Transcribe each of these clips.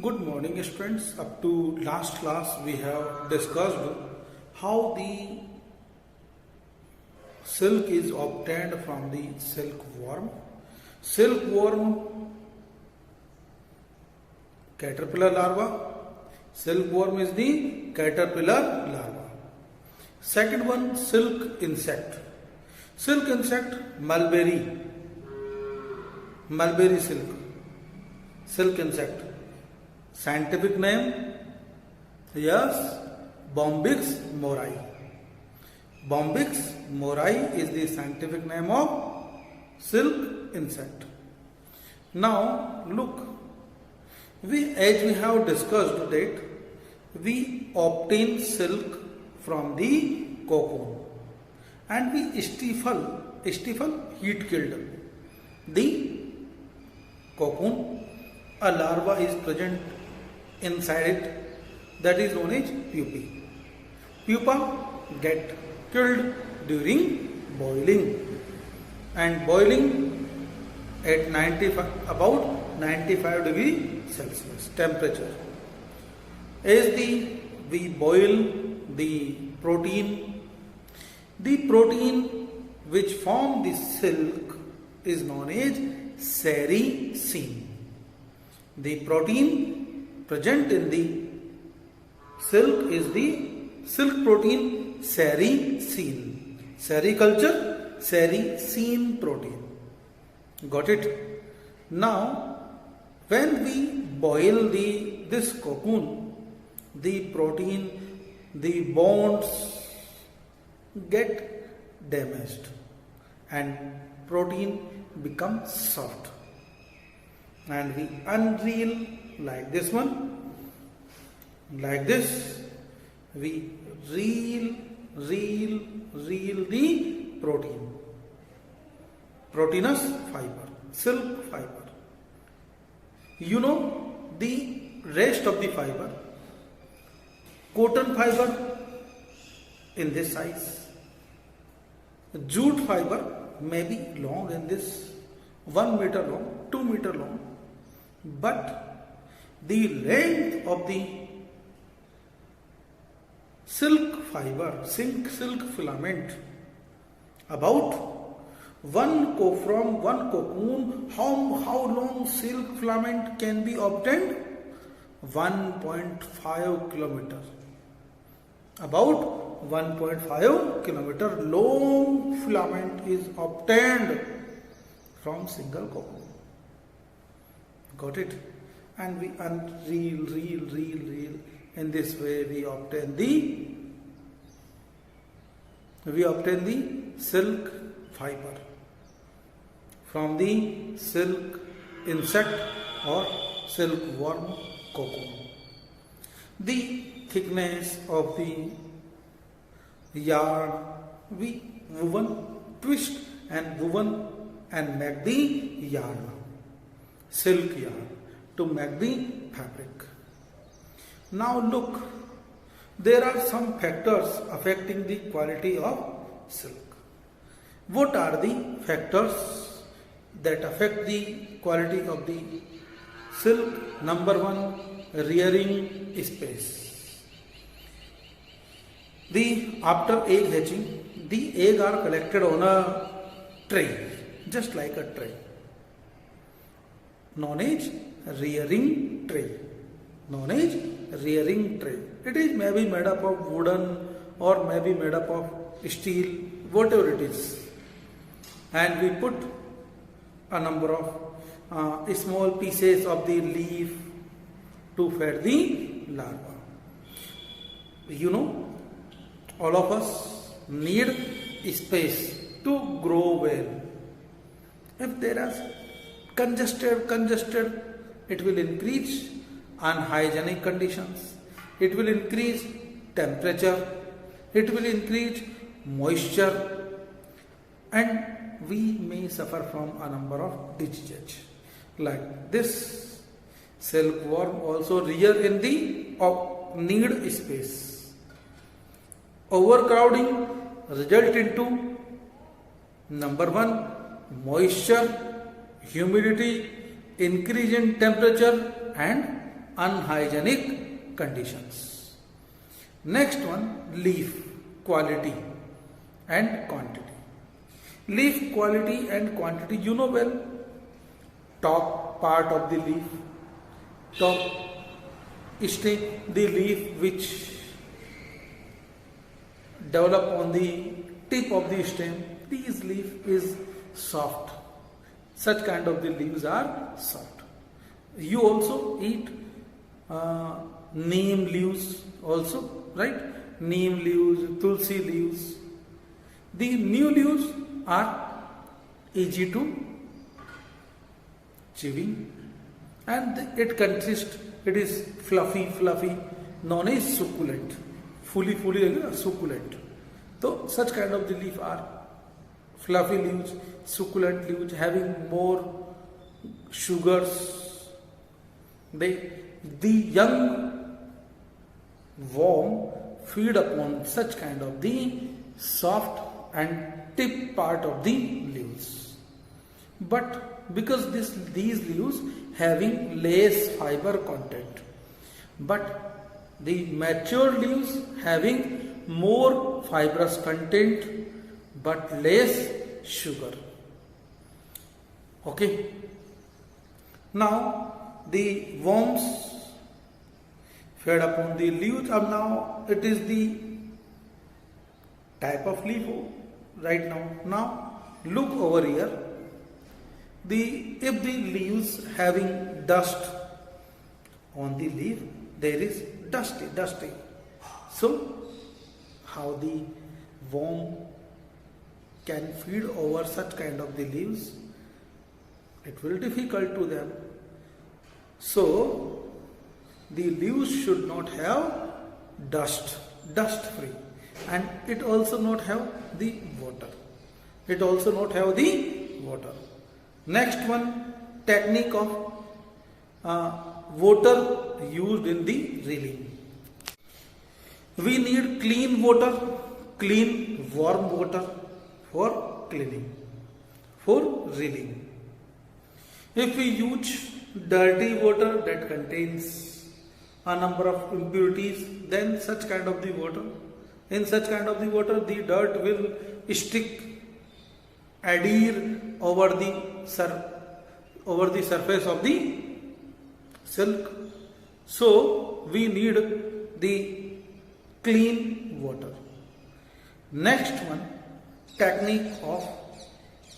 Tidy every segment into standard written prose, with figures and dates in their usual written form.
Good morning, students. Up to last class, we have discussed how the silk is obtained from the silkworm. Silkworm, caterpillar larva. Silkworm is the caterpillar larva. Second one, silk insect. Silk insect, mulberry. Mulberry silk. Silk insect. Scientific name, yes, Bombyx mori. Bombyx mori is the scientific name of silk insect. Now look, as we have discussed that we obtain silk from the cocoon and we stifle heat killed the cocoon. A larva is present inside it, that is known as pupae. Pupa get killed during boiling, and boiling at about 95 degree Celsius temperature. As we boil the protein which form the silk is known as sericin. The protein present in the silk is the silk protein sericin. Sericulture, sericin protein. Got it? Now, when we boil this cocoon, the protein, the bonds get damaged and protein becomes soft. And we unreel like this one, like this, we reel the protein, proteinous fiber, silk fiber. You know the rest of the fiber, cotton fiber in this size, jute fiber may be long in this, 1 meter long, 2 meter long. But the length of the silk fiber, silk filament, about from one cocoon, how long silk filament can be obtained? 1.5 kilometer. About 1.5 kilometer long filament is obtained from single cocoon. Got it? And we reel. In this way we obtain the silk fiber from the silk insect or silkworm cocoon. The thickness of the yarn we twist and make the yarn, silk yarn, to make the fabric. Now look, there are some factors affecting the quality of silk. What are the factors that affect the quality of the silk? Number one, rearing space. After egg hatching, the egg are collected on a tray, just like a tray, known as rearing tray. It is maybe made up of wooden or maybe made up of steel, whatever it is. And we put a number of small pieces of the leaf to feed the larva. You know, all of us need space to grow well. If there is congested, it will increase unhygienic conditions, it will increase temperature, it will increase moisture, and we may suffer from a number of diseases. Like this, silkworm also rear in the need space. Overcrowding result into number one, moisture, humidity, increase in temperature and unhygienic conditions. Next one, leaf quality and quantity. Leaf quality and quantity, you know well. Top part of the leaf, top stem, the leaf which develop on the tip of the stem, this leaf is soft. Such kind of the leaves are soft. You also eat neem leaves also, right? Neem leaves, tulsi leaves. The new leaves are easy to chewing, and it is fluffy, known as succulent. Fully succulent. So such kind of the leaf are fluffy leaves, succulent leaves, having more sugars. The young worm feed upon such kind of the soft and tip part of the leaves. But because these leaves having less fiber content, but the mature leaves having more fibrous content but less sugar. Okay. Now the worms fed upon the leaves, and now it is the type of leaf right now. Now look over here. If the leaves having dust on the leaf, there is dusty. So how the worm can feed over such kind of the leaves? It will be difficult to them. So the leaves should not have dust free, and it also not have the water. Next one, technique of water used in the reeling. We need clean water, clean warm water for cleaning, for reeling. If we use dirty water that contains a number of impurities, then in such kind of the water, the dirt will stick, adhere over the surface of the silk. So we need the clean water. Next one, technique of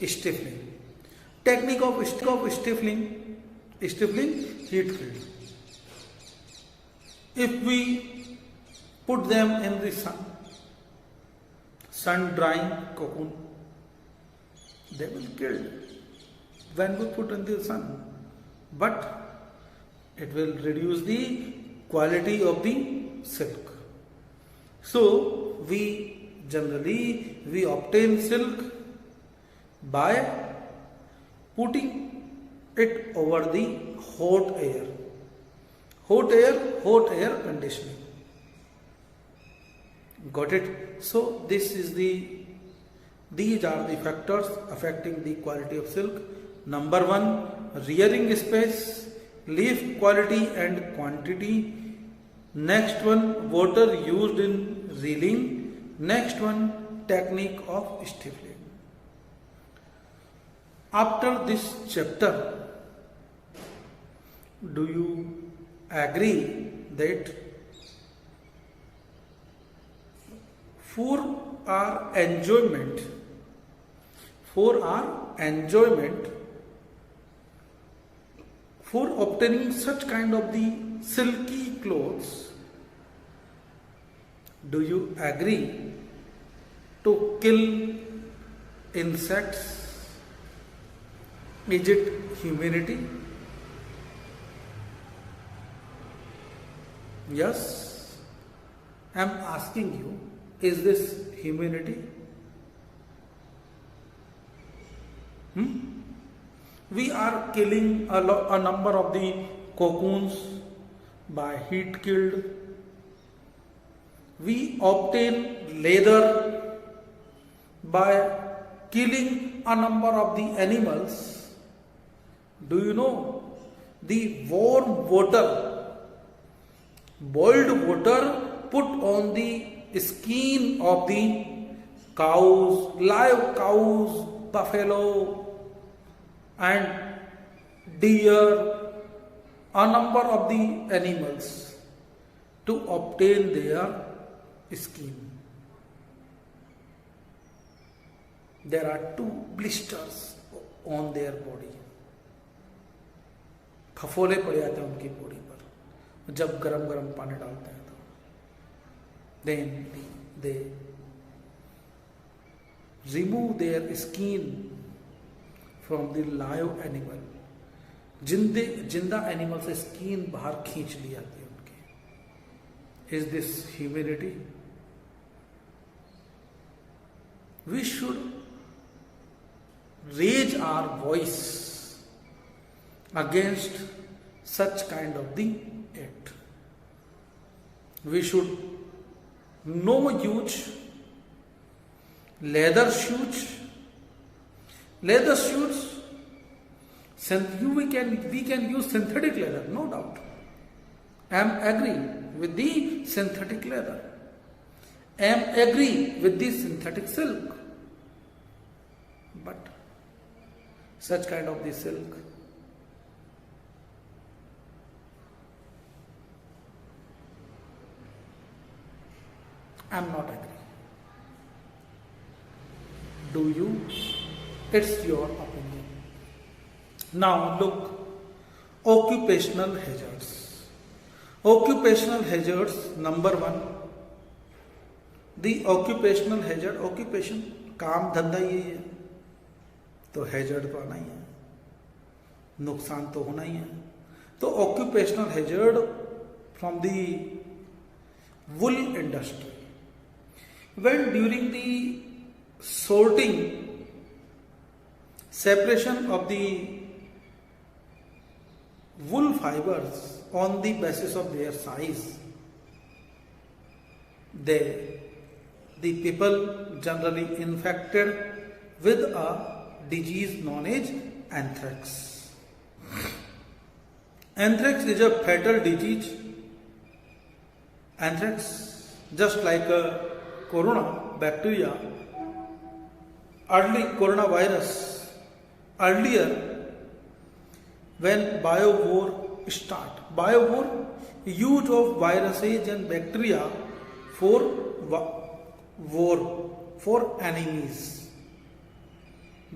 stiffening. Technique of stiffening, heat field. If we put them in the sun drying cocoon, they will kill when we put in the sun, but it will reduce the quality of the silk. So we obtain silk by putting it over the hot air conditioning. Got it? So these are the factors affecting the quality of silk. Number one, rearing space, leaf quality and quantity. Next one, water used in reeling. Next one, technique of stiffening. After this chapter, do you agree that for our enjoyment, for obtaining such kind of the silky clothes, do you agree to kill insects? Is it humanity? Yes, I am asking you, is this humanity? We are killing a number of the cocoons by heat killed. We obtain leather by killing a number of the animals. Do you know the warm water boiled water put on the skin of the cows, live cows, buffalo and deer, a number of the animals to obtain their skin. There are 2 blisters on their body. फफोले पड़ जाते हैं उनकी body पर जब गरम गरम पानी डालते हैं तो. Then they remove their skin from the live animal. जिंदा एनिमल से स्किन बाहर खींच ली जाती है उनकी. Is this humility? We should raise our voice against such kind of the act. We should no use leather shoes. Leather shoes, we can use synthetic leather, no doubt. I am agree with the synthetic leather. I am agree with the synthetic silk. But such kind of the silk, I am not agree. Do you? It's your opinion. Now look, occupational hazards. Occupational hazards, number 1, the occupational hazard, occupation, काम धंधा यही है, तो hazard तो आना ही है, नुकसान तो होना ही है. तो occupational hazard from the wool industry. When during the sorting, separation of the wool fibers on the basis of their size, the people generally infected with a disease known as anthrax. Anthrax is a fatal disease. Anthrax, just like a corona bacteria, early coronavirus, earlier when biowar start, biowar, use of viruses and bacteria for war, for enemies.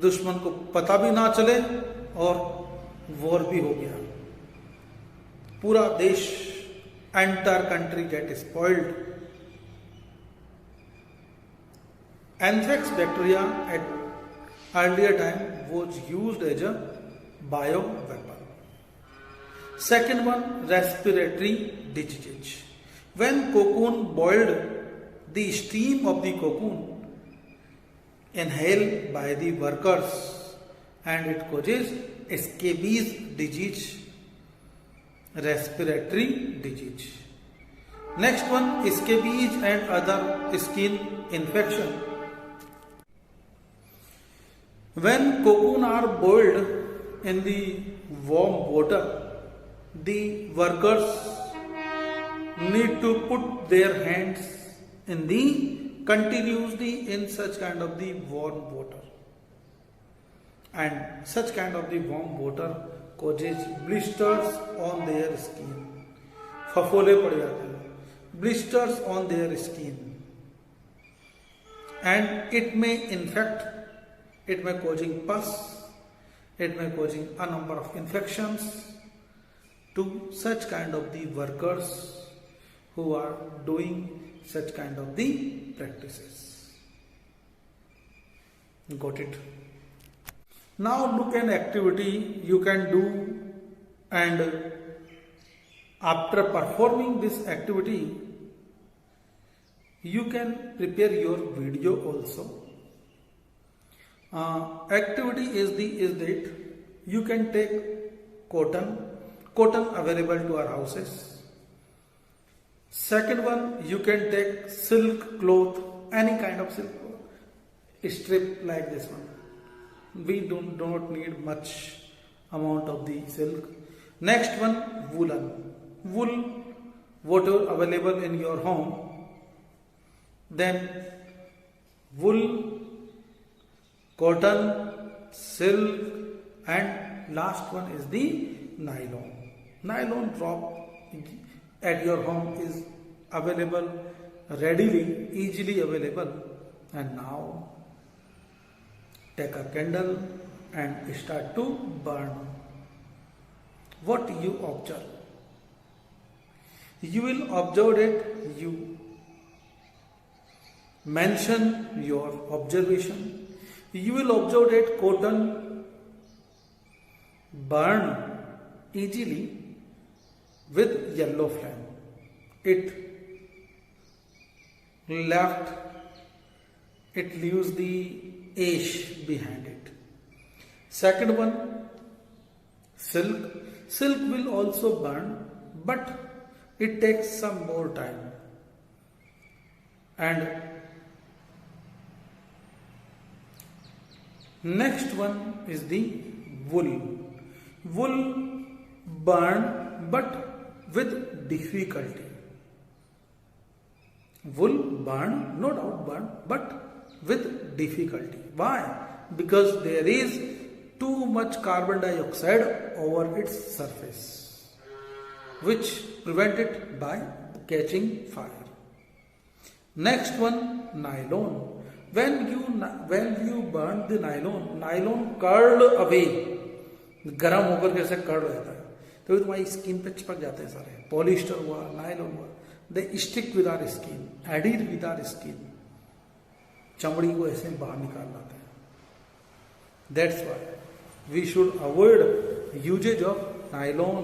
दुश्मन को पता भी ना चले और war भी हो गया, पूरा देश, entire country get spoiled. Anthrax bacteria at earlier time was used as a bio weapon. Second one, respiratory diseases. When cocoon boiled, the steam of the cocoon inhaled by the workers and it causes scabies disease, respiratory disease. Next one, scabies and other skin infection. When cocoon are boiled in the warm water, the workers need to put their hands in the continuously in such kind of the warm water, and such kind of the warm water causes blisters on their skin. फफोले पड़ जाते हैं, blisters on their skin, and it may infect. It may causing pus, it may causing a number of infections to such kind of the workers who are doing such kind of the practices. Got it? Now look an activity you can do, and after performing this activity you can prepare your video also. Activity is that you can take cotton available to our houses. Second one, you can take silk cloth, any kind of silk cloth, strip like this one. We do not need much amount of the silk. Next one, woolen. Wool whatever available in your home, then wool, cotton, silk, and last one is the nylon. Nylon drop at your home is available readily, easily available. And now take a candle and start to burn. What you observe? You will observe it, you mention your observation. You will observe that cotton burn easily with yellow flame. It leaves the ash behind it. Second one, silk. Silk will also burn, but it takes some more time. And next one is the wool. Wool burn, but with difficulty. Wool burn, no doubt burn, but with difficulty. Why? Because there is too much carbon dioxide over its surface, which prevent it by catching fire. Next one, nylon. When you burn the nylon curl away, गर्म होकर कैसे curl रहता है, तो तुम्हारी skin पे चिपक जाते हैं सारे. पॉलिस्टर हुआ, नायलॉन हुआ, they stick with our skin, added with our skin. चमड़ी को ऐसे बाहर निकाल लाते हैं. That's why we should avoid usages of nylon,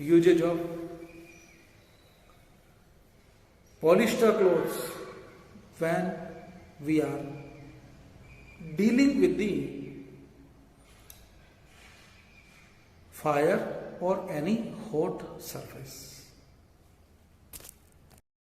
usages of polyester clothes when we are dealing with the fire or any hot surface.